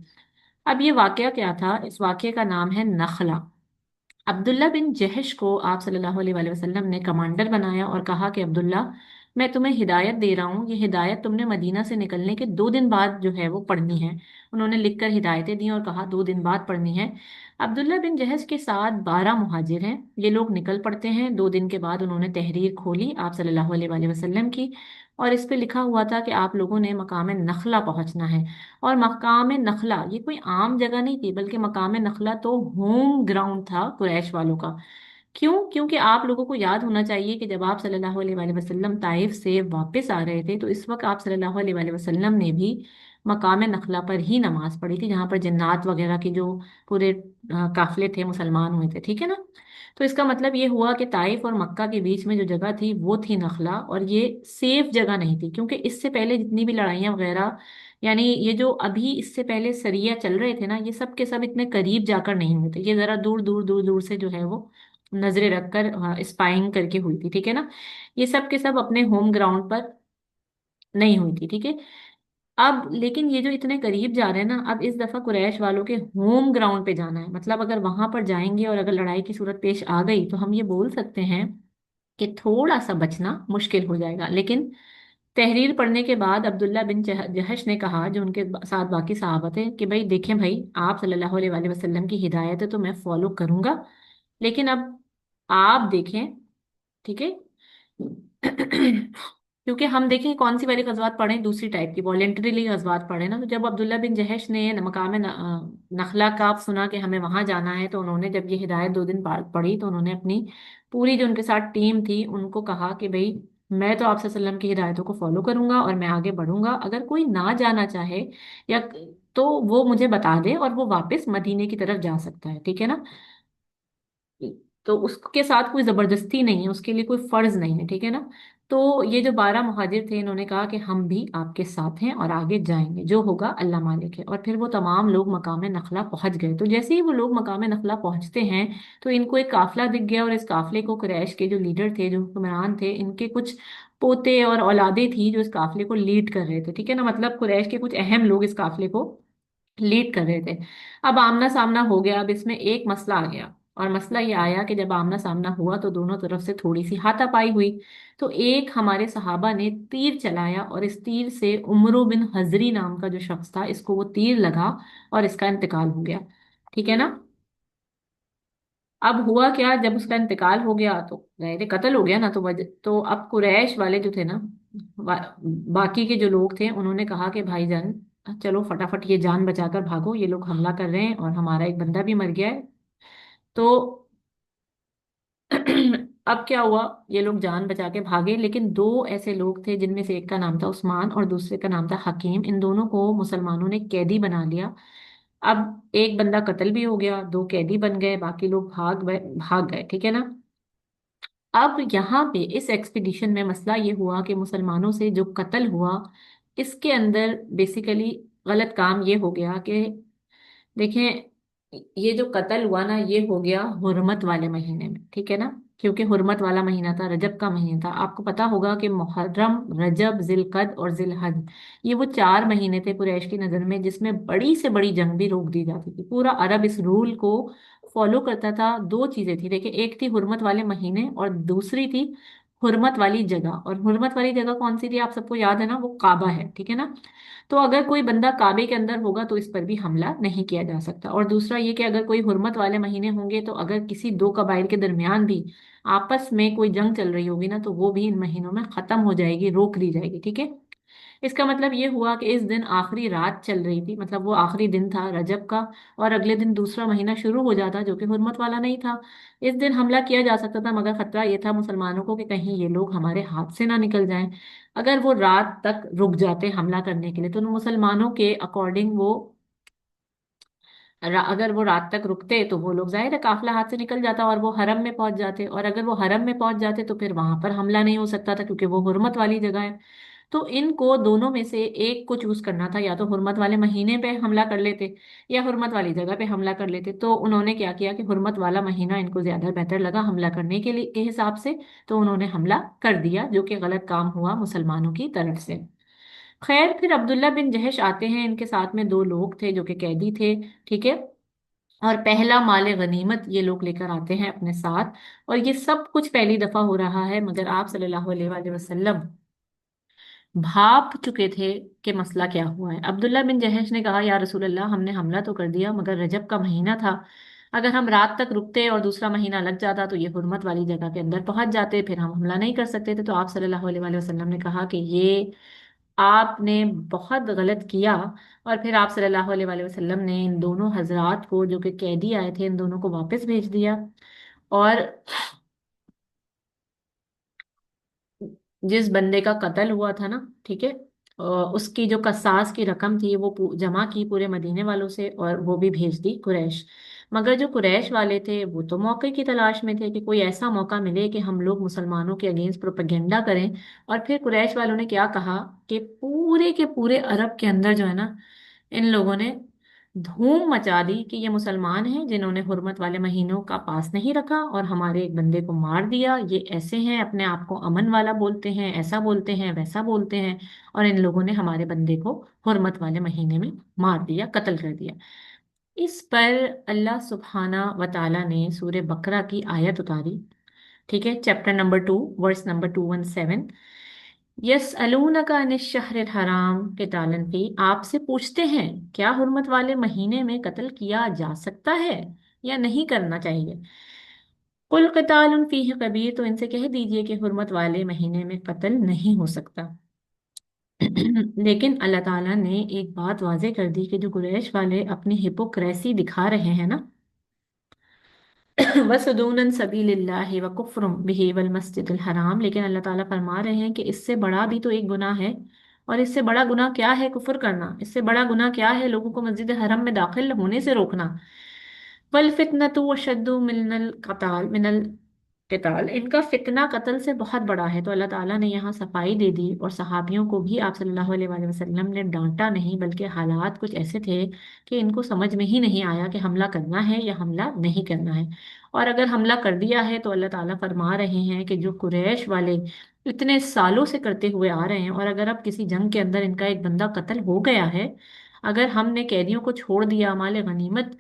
अब ये वाकया क्या था? इस वाकये का नाम है नखला। अब्दुल्ला बिन जहश को आप सल्लल्लाहु अलैहि वसल्लम ने कमांडर बनाया और कहा कि अब्दुल्ला, मैं तुम्हें हिदायत दे रहा हूँ, ये हिदायत तुमने मदीना से निकलने के 2 दिन बाद जो है वो पढ़नी है। उन्होंने लिखकर हिदायतें दी और कहा 2 दिन बाद पढ़नी है। अब्दुल्ला बिन जहश के साथ 12 मुहाजिर हैं। ये लोग निकल पड़ते हैं। 2 दिन के बाद उन्होंने तहरीर खोली आप सल्लल्लाहु अलैहि वसल्लम की, और इस पे लिखा हुआ था कि आप लोगों ने मकाम नखला पहुंचना है। और मकाम नखला ये कोई आम जगह नहीं थी, बल्कि मकाम नखला तो होम ग्राउंड था कुरैश वालों का। क्यों? क्योंकि आप लोगों को याद होना चाहिए कि जब आप सल्लल्लाहु अलैहि वसल्लम ताइफ से वापस आ रहे थे, तो इस वक्त आप सल्लल्लाहु अलैहि वसल्लम ने भी मकाम नखला पर ही नमाज पढ़ी थी, जहाँ पर जन्नात वगैरह के जो पूरे काफिले थे मुसलमान हुए थे, ठीक है ना। तो इसका मतलब ये हुआ कि ताइफ और मक्का के बीच में जो जगह थी वो थी नखला, और ये सेफ जगह नहीं थी, क्योंकि इससे पहले जितनी भी लड़ाइयाँ वगैरह, यानी ये जो अभी इससे पहले सरिया चल रहे थे ना, ये सब के सब इतने करीब जाकर नहीं हुए थे, ये जरा दूर दूर दूर दूर से जो है वो नजरें रखकर स्पाइंग करके हुई थी, ठीक है ना। ये सब के सब अपने होम ग्राउंड पर नहीं हुई थी, ठीक है। अब लेकिन ये जो इतने करीब जा रहे हैं ना, अब इस दफा कुरैश वालों के होम ग्राउंड पे जाना है, मतलब अगर वहां पर जाएंगे और अगर लड़ाई की सूरत पेश आ गई तो हम ये बोल सकते हैं कि थोड़ा सा बचना मुश्किल हो जाएगा। लेकिन तहरीर पढ़ने के बाद अब्दुल्ला बिन जहश ने कहा, जो उनके साथ बाकी सहाबा थे, कि भाई देखें भाई, आप सल्लल्लाहु अलैहि वसल्लम की हिदायत है तो मैं फॉलो करूंगा, लेकिन अब आप देखें, ठीक है। क्योंकि हम देखें कौन सी वाली गजवात पढ़े, दूसरी टाइप की वॉलेंटरीली गजवात पढ़े ना। तो जब अब्दुल्ला बिन जहश ने मकाम नखला का सुना कि हमें वहां जाना है, तो उन्होंने जब ये हिदायत 2 दिन बाद पढ़ी, तो उन्होंने अपनी पूरी जो उनके साथ टीम थी उनको कहा कि भाई मैं तो आपसे वसल्लम की हिदायतों को फॉलो करूंगा और मैं आगे बढ़ूंगा, अगर कोई ना जाना चाहे या तो वो मुझे बता दे और वो वापस मदीने की तरफ जा सकता है, ठीक है ना। तो उसके साथ कोई जबरदस्ती नहीं है, उसके लिए कोई फर्ज नहीं है, ठीक है ना। तो ये जो 12 मुहाजिर थे, इन्होंने कहा कि हम भी आपके साथ हैं और आगे जाएंगे, जो होगा अल्लाह मालिक है। और फिर वो तमाम लोग मकाम नखला पहुंच गए। तो जैसे ही वो लोग मकाम नखला पहुंचते हैं, तो इनको एक काफिला दिख गया, और इस काफिले को कुरैश के जो लीडर थे, जो हुक्मरान थे, इनके कुछ पोते और औलादे थी जो इस काफिले को लीड कर रहे थे, ठीक है ना। मतलब कुरैश के कुछ अहम लोग इस काफिले को लीड कर रहे थे। अब आमना सामना हो गया। अब इसमें एक मसला आ गया, और मसला ये आया कि जब आमना सामना हुआ तो दोनों तरफ से थोड़ी सी हाथापाई हुई। तो एक हमारे सहाबा ने तीर चलाया, और इस तीर से उमरो बिन हजरी नाम का जो शख्स था, इसको वो तीर लगा और इसका इंतकाल हो गया, ठीक है ना। अब हुआ क्या, जब उसका इंतकाल हो गया तो जाहिर है कत्ल हो गया ना, तो तो अब कुरैश वाले जो थे ना, बाकी के जो लोग थे, उन्होंने कहा कि भाईजान चलो फटाफट ये जान बचाकर भागो, ये लोग हमला कर रहे हैं और हमारा एक बंदा भी मर गया है। तो अब क्या हुआ, ये लोग जान बचा के भागे, लेकिन दो ऐसे लोग थे जिनमें से एक का नाम था उस्मान और दूसरे का नाम था हकीम। इन दोनों को मुसलमानों ने कैदी बना लिया। अब एक बंदा कत्ल भी हो गया, दो कैदी बन गए, बाकी लोग भाग गए, ठीक है ना। अब यहाँ पे इस एक्सपीडिशन में मसला ये हुआ कि मुसलमानों से जो कत्ल हुआ, इसके अंदर बेसिकली गलत काम ये हो गया कि देखें, ये जो कत्ल हुआ ना, ये हो गया हुर्मत वाले महीने में, ठीक है ना। क्योंकि हुर्मत वाला महीना था, रजब का महीना था। आपको पता होगा कि मुहर्रम, रजब, जिलकद और जिलहज, ये वो 4 महीने थे कुरैश की नज़र में जिसमें बड़ी से बड़ी जंग भी रोक दी जाती थी। पूरा अरब इस रूल को फॉलो करता था। दो चीजें थी, देखिए, एक थी हुर्मत वाले महीने और दूसरी थी हुर्मत वाली जगह। और हुर्मत वाली जगह कौन सी थी, आप सबको याद है ना, वो काबा है, ठीक है ना। तो अगर कोई बंदा काबे के अंदर होगा तो इस पर भी हमला नहीं किया जा सकता। और दूसरा ये कि अगर कोई हुर्मत वाले महीने होंगे, तो अगर किसी दो कबाइल के दरमियान भी आपस में कोई जंग चल रही होगी ना, तो वो भी इन महीनों में खत्म हो जाएगी, रोक दी जाएगी, ठीक है। इसका मतलब ये हुआ कि इस दिन आखिरी रात चल रही थी, मतलब वो आखिरी दिन था रजब का, और अगले दिन दूसरा महीना शुरू हो जाता जो कि हुर्मत वाला नहीं था। इस दिन हमला किया जा सकता था, मगर खतरा ये था मुसलमानों को कि कहीं ये लोग हमारे हाथ से ना निकल जाएं। अगर वो रात तक रुक जाते हमला करने के लिए, तो मुसलमानों के अकॉर्डिंग वो अगर वो रात तक रुकते तो वो लोग, जाहिर है काफिला हाथ से निकल जाता और वो हरम में पहुंच जाते, और अगर वो हरम में पहुंच जाते तो फिर वहां पर हमला नहीं हो सकता था, क्योंकि वो हुर्मत वाली जगह है। तो इनको दोनों में से एक को चूज करना था, या तो हुर्मत वाले महीने पे हमला कर लेते या हुर्मत वाली जगह पे हमला कर लेते। तो उन्होंने क्या किया कि हुर्मत वाला महीना इनको ज्यादा बेहतर लगा हमला करने के लिए के हिसाब से, तो उन्होंने हमला कर दिया, जो कि गलत काम हुआ मुसलमानों की तरफ से। खैर, फिर अब्दुल्ला बिन जहश आते हैं, इनके साथ में दो लोग थे जो कि कैदी थे, ठीक है। और पहला माले गनीमत ये लोग लेकर आते हैं अपने साथ। और ये सब कुछ पहली दफा हो रहा है, मगर आप सल्लल्लाहु अलैहि वसल्लम भाप चुके थे कि मसला क्या हुआ है। अब्दुल्ला बिन जहश ने कहा, या रसूल अल्लाह, हमने हमला तो कर दिया, मगर रजब का महीना था, अगर हम रात तक रुकते और दूसरा महीना लग जाता तो ये हुर्मत वाली जगह के अंदर पहुंच जाते, फिर हम हमला नहीं कर सकते थे। तो आप सल्लल्लाहु अलैहि वसल्लम ने कहा कि ये आपने बहुत गलत किया। और फिर आप सल्लल्लाहु अलैहि वसल्लम ने इन दोनों हजरात को, जो कि कैदी आए थे, इन दोनों को वापस भेज दिया। और जिस बंदे का कत्ल हुआ था ना, ठीक है, उसकी जो कसास की रकम थी वो जमा की पूरे मदीने वालों से, और वो भी भेज दी कुरैश। मगर जो कुरैश वाले थे वो तो मौके की तलाश में थे कि कोई ऐसा मौका मिले कि हम लोग मुसलमानों के अगेंस्ट प्रोपेगेंडा करें। और फिर कुरैश वालों ने क्या कहा कि पूरे के पूरे अरब के अंदर जो है ना, इन लोगों ने धूम मचा दी कि ये मुसलमान हैं जिन्होंने हुर्मत वाले महीनों का पास नहीं रखा और हमारे एक बंदे को मार दिया। ये ऐसे हैं, अपने आप को अमन वाला बोलते हैं, ऐसा बोलते हैं, वैसा बोलते हैं, और इन लोगों ने हमारे बंदे को हुर्मत वाले महीने में मार दिया, कत्ल कर दिया। इस पर अल्लाह सुब्हाना व ताला ने सूरह बकरा की आयत उतारी, ठीक है, चैप्टर नंबर 2, वर्स नंबर 217। यस अलूनका अनिश्शहरिल हराम क़ितालन फी, आपसे पूछते हैं क्या हुर्मत वाले महीने में कत्ल किया जा सकता है या नहीं करना चाहिए। कुल क़ितालुन फीह कबीर, तो इनसे कह दीजिए कि हुर्मत वाले महीने में कत्ल नहीं हो सकता। लेकिन अल्लाह ताला ने एक बात वाज़ेह कर दी कि जो कुरैश वाले अपनी हिपोक्रेसी दिखा रहे हैं ना, वसदूनन सबीलिल्लाहि व कुफ्रुम बिही वल मस्जिदिल हराम, लेकिन अल्लाह ताला फरमा रहे हैं कि इससे बड़ा भी तो एक गुनाह है। और इससे बड़ा गुनाह क्या है? कुफ्र करना। इससे बड़ा गुनाह क्या है? लोगों को मस्जिद हरम में दाखिल होने से रोकना। वल फितनतु वशद्दु मिनल क़िताल, इनका फितना कत्ल से बहुत बड़ा है। तो अल्लाह ताला ने यहाँ सफाई दे दी, और सहाबियों को भी आप सल्लल्लाहु अलैहि वसल्लम ने डांटा नहीं, बल्कि हालात कुछ ऐसे थे कि इनको समझ में ही नहीं आया कि हमला करना है या हमला नहीं करना है। और अगर हमला कर दिया है तो अल्लाह ताला फरमा रहे हैं कि जो कुरैश वाले इतने सालों से करते हुए आ रहे हैं, और अगर अब किसी जंग के अंदर इनका एक बंदा कत्ल हो गया है, अगर हमने कैदियों को छोड़ दिया, माल गनीमत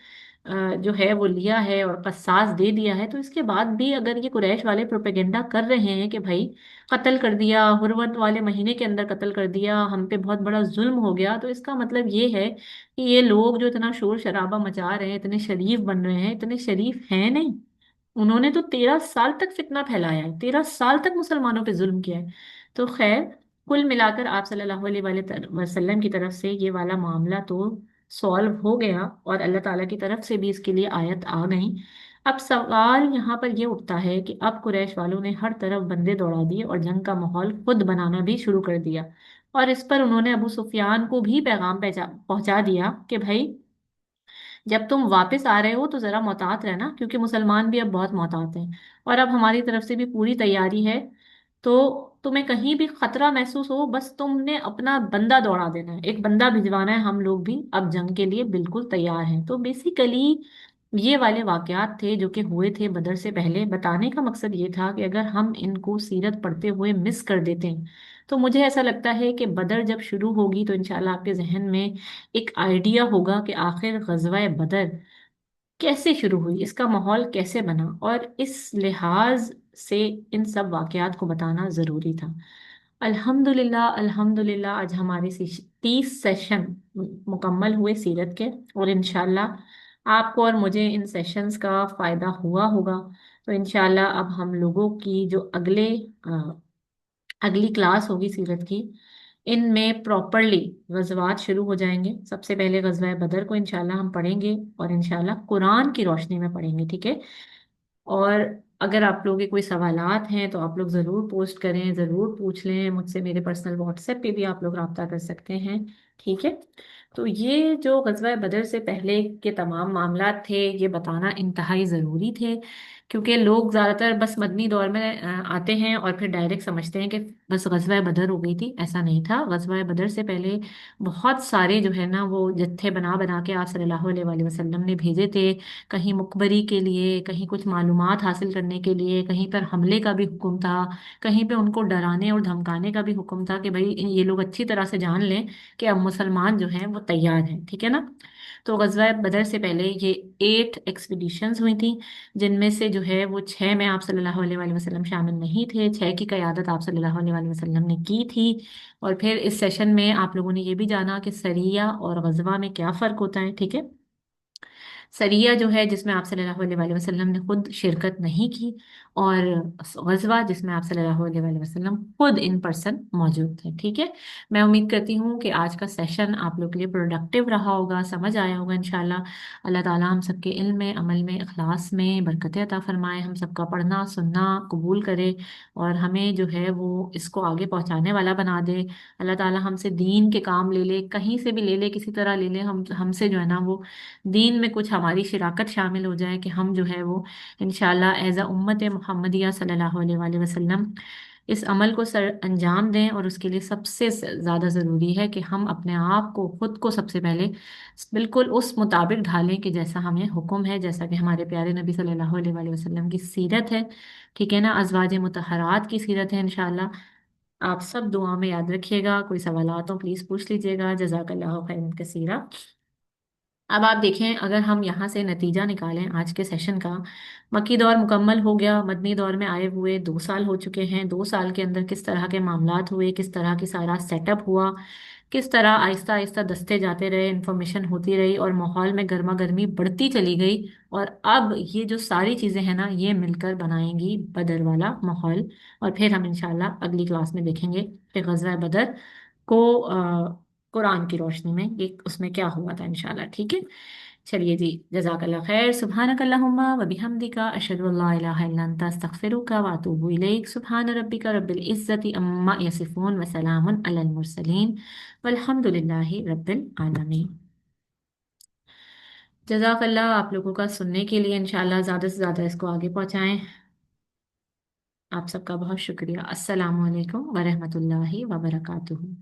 जो है वो लिया है और कसास दे दिया है, तो इसके बाद भी अगर ये कुरैश वाले प्रोपेगेंडा कर रहे हैं कि भाई कत्ल कर दिया, हुर्मत वाले महीने के अंदर कत्ल कर दिया, हम पे बहुत बड़ा जुल्म हो गया, तो इसका मतलब ये है कि ये लोग जो इतना शोर शराबा मचा रहे हैं, इतने शरीफ बन रहे हैं, इतने शरीफ हैं नहीं। उन्होंने तो 13 साल तक फितना फैलाया है, 13 साल तक मुसलमानों पे जुल्म किया है। तो खैर, कुल मिलाकर आप सल्लल्लाहु अलैहि वसल्लम की तरफ से ये वाला मामला तो सॉल्व हो गया, और अल्लाह ताला की तरफ से भी इसके लिए आयत आ गई। अब सवाल यहाँ पर ये उठता है कि अब कुरैश वालों ने हर तरफ बंदे दौड़ा दिए और जंग का माहौल खुद बनाना भी शुरू कर दिया। और इस पर उन्होंने अबू सुफियान को भी पैगाम पहुंचा दिया कि भाई, जब तुम वापस आ रहे हो तो जरा मोहतात रहना, क्योंकि मुसलमान भी अब बहुत मोहतात हैं, और अब हमारी तरफ से भी पूरी तैयारी है। तो तुम्हें कहीं भी खतरा महसूस हो, बस तुमने अपना बंदा दौड़ा देना है, एक बंदा भिजवाना है, हम लोग भी अब जंग के लिए बिल्कुल तैयार हैं। तो बेसिकली ये वाले वाकयात थे जो कि हुए थे बदर से पहले। बताने का मकसद ये था कि अगर हम इनको सीरत पढ़ते हुए मिस कर देते हैं, तो मुझे ऐसा लगता है कि बदर जब शुरू होगी तो इंशाल्लाह आपके जहन में एक आइडिया होगा कि आखिर गजवा बदर कैसे शुरू हुई, इसका माहौल कैसे बना, और इस लिहाज से इन सब वाकयात को बताना ज़रूरी था। अल्हम्दुलिल्लाह, अल्हम्दुलिल्लाह, आज हमारे 30 सेशन मुकम्मल हुए सीरत के, और इंशाल्लाह आपको और मुझे इन सेशंस का फ़ायदा हुआ होगा। तो इंशाल्लाह अब हम लोगों की जो अगली क्लास होगी सीरत की, इनमें प्रॉपरली गज़वात शुरू हो जाएंगे। सबसे पहले गज़वा बदर को इंशाल्लाह हम पढ़ेंगे, और इंशाल्लाह कुरान की रोशनी में पढ़ेंगे, ठीक है। और अगर आप लोगों के कोई सवालात हैं तो आप लोग ज़रूर पोस्ट करें, ज़रूर पूछ लें मुझसे, मेरे पर्सनल व्हाट्सएप पे भी आप लोग रब्ता कर सकते हैं, ठीक है। तो ये जो गज़वा बदर से पहले के तमाम मामलात थे, ये बताना इंतहाई ज़रूरी थे, क्योंकि लोग ज़्यादातर बस मदनी दौर में आते हैं और फिर डायरेक्ट समझते हैं कि बस गज़वा बदर हो गई थी। ऐसा नहीं था। गज़वा बदर से पहले बहुत सारे जो है ना वो जत्थे बना बना के आप सल्लल्लाहु अलैहि वसल्लम ने भेजे थे, कहीं मुखबरी के लिए, कहीं कुछ मालूमात हासिल करने के लिए, कहीं पर हमले का भी हुक्म था, कहीं पे उनको डराने और धमकाने का भी हुक्म था कि भाई ये लोग अच्छी तरह से जान लें कि अब मुसलमान जो हैं वो तैयार हैं, ठीक है ना। तो गज़वा बदर से पहले ये 8 एक्सपीडिशंस हुई थी, जिनमें से जो है वो 6 में आप सल्लल्लाहु अलैहि वसल्लम शामिल नहीं थे, 6 की क़यादत आप सल्लल्लाहु अलैहि वसल्लम ने की थी। और फिर इस सेशन में आप लोगों ने ये भी जाना कि सरिया और गजवा में क्या फ़र्क होता है, ठीक है। सरिया जो है जिसमें आप सल्लल्लाहु अलैहि वसल्लम ने खुद शिरकत नहीं की, और गजवा जिसमें आप सल्लल्लाहु अलैहि वसल्लम खुद इन पर्सन मौजूद थे, ठीक है। मैं उम्मीद करती हूँ कि आज का सेशन आप लोग के लिए प्रोडक्टिव रहा होगा, समझ आया होगा इंशाल्लाह। अल्लाह ताला हम सबके इल्म में, अमल में, इखलास में बरकतें अता फरमाए, हम सबका पढ़ना सुनना कबूल करे और हमें जो है वो इसको आगे पहुंचाने वाला बना दे। अल्लाह ताला हमसे दीन के काम ले ले, कहीं से भी ले ले, किसी तरह ले ले, हम हमसे जो है ना वो दीन में कुछ हमारी शिराकत शामिल हो जाए कि हम जो है वो इंशाल्लाह एज अ उम्मत मोहम्मदिया सल्लल्लाहु अलैहि वसल्लम इस अमल को सर अंजाम दें। और उसके लिए सबसे ज़्यादा ज़रूरी है कि हम अपने आप को, खुद को सबसे पहले बिल्कुल उस मुताबिक ढालें कि जैसा हमें हुक्म है, जैसा कि हमारे प्यारे नबी सल्लल्लाहु अलैहि वसल्लम की सीरत है, ठीक है ना, अज़वाज मुतहरात की सीरत है इंशाल्लाह। आप सब दुआ में याद रखिएगा, कोई सवाल हो तो प्लीज़ पूछ लीजिएगा। जज़ाकल्लाहु खैरन कसीरा। अब आप देखें, अगर हम यहाँ से नतीजा निकालें आज के सेशन का, मक्की दौर मुकम्मल हो गया, मदनी दौर में आए हुए 2 साल हो चुके हैं। 2 साल के अंदर किस तरह के मामलात हुए, किस तरह की सारा सेटअप हुआ, किस तरह आहिस्ता आहिस्ता दस्ते जाते रहे, इंफॉर्मेशन होती रही और माहौल में गर्मा गर्मी बढ़ती चली गई। और अब ये जो सारी चीज़ें हैं ना, ये मिलकर बनाएंगी बदर वाला माहौल। और फिर हम इंशाल्लाह अगली क्लास में देखेंगे कि गज़वा बदर को कुरान की रोशनी में ये उसमें क्या हुआ था इंशाल्लाह, ठीक है। चलिए जी, जज़ाकल्लाह खैर, सुब्हानकल्लाहुम्मा व बिहम्दिका अशहदु अल्ला इलाहा इल्ला अंता अस्तगफिरुका व अतूबु इलैक। सुब्हान रब्बिका रब्बिल इज्जति अम्मा यसिफून व सलामुन अलल मुरसलीन वल्हम्दुलिल्लाहि रब्बिल आलमीन। जज़ाकल्लाह आप लोगों का सुनने के लिए, इंशाल्लाह ज़्यादा से ज़्यादा इसको आगे पहुँचाएं। आप सबका बहुत शुक्रिया। अस्सलामु अलैकुम व रहमतुल्लाहि व बरकातुहू।